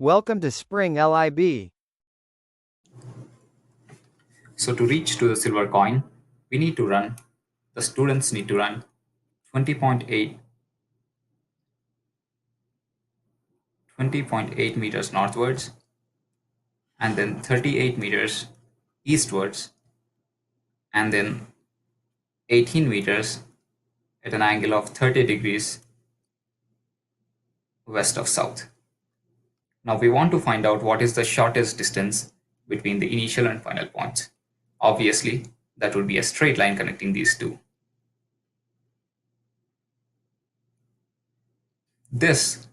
Welcome to Spring LIB. So to reach to the silver coin, the students need to run 20.8 meters northwards and then 38 meters eastwards and then 18 meters at an angle of 30 degrees west of south. Now we want to find out what is the shortest distance between the initial and final points. Obviously, that would be a straight line connecting these two. This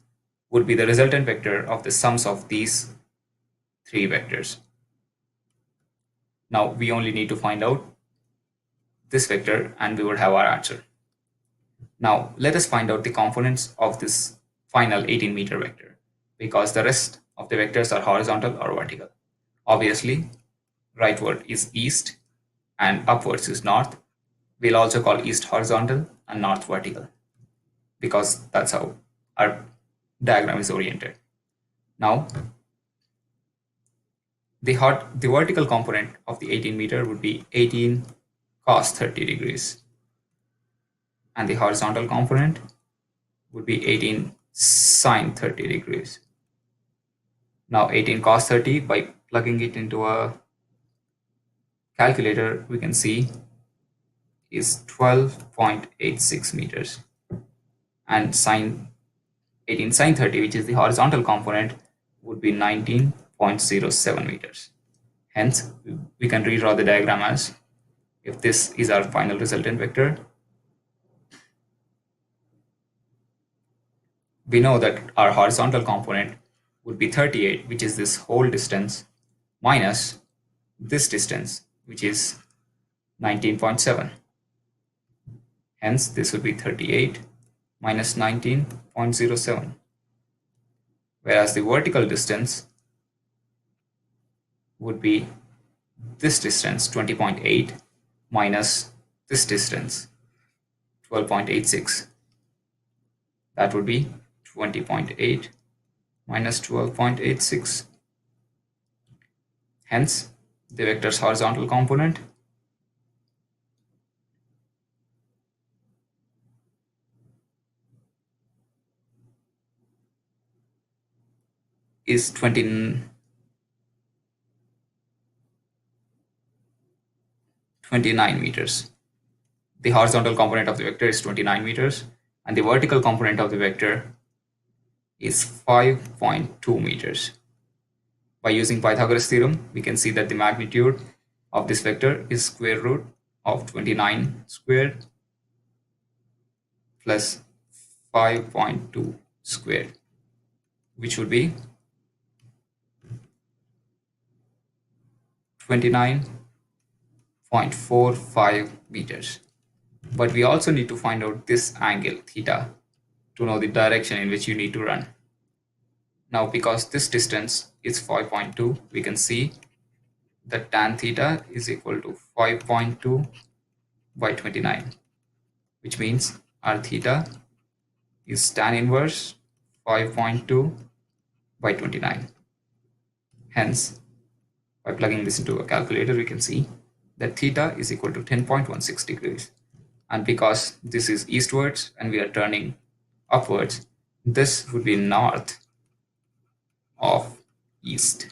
would be the resultant vector of the sums of these three vectors. Now we only need to find out this vector and we would have our answer. Now let us find out the components of this final 18-meter vector, because the rest of the vectors are horizontal or vertical. Obviously, rightward is east and upwards is north. We'll also call east horizontal and north vertical, because that's how our diagram is oriented. Now, the vertical component of the 18-meter would be 18 cos 30 degrees. And the horizontal component would be 18 sine 30 degrees. Now 18 cos 30, by plugging it into a calculator, we can see is 12.86 meters. And 18 sine 30, which is the horizontal component, would be 19.07 meters. Hence, we can redraw the diagram as, if this is our final resultant vector, we know that our horizontal component would be 38, which is this whole distance, minus this distance, which is 19.7. Hence, this would be 38 minus 19.07. Whereas the vertical distance would be this distance, 20.8, minus this distance, 12.86. That would be 20.8 minus 12.86. Hence, the vector's horizontal component is 29 meters. The horizontal component of the vector is 29 meters, and the vertical component of the vector is 5.2 meters. By using Pythagoras theorem, we can see that the magnitude of this vector is square root of 29 squared plus 5.2 squared, which would be 29.45 meters. But we also need to find out this angle theta to know the direction in which you need to run. Now, because this distance is 5.2, we can see that tan theta is equal to 5.2 by 29, which means our theta is tan inverse 5.2 by 29. Hence, by plugging this into a calculator, we can see that theta is equal to 10.16 degrees. And because this is eastwards and we are turning upwards, this would be north of east.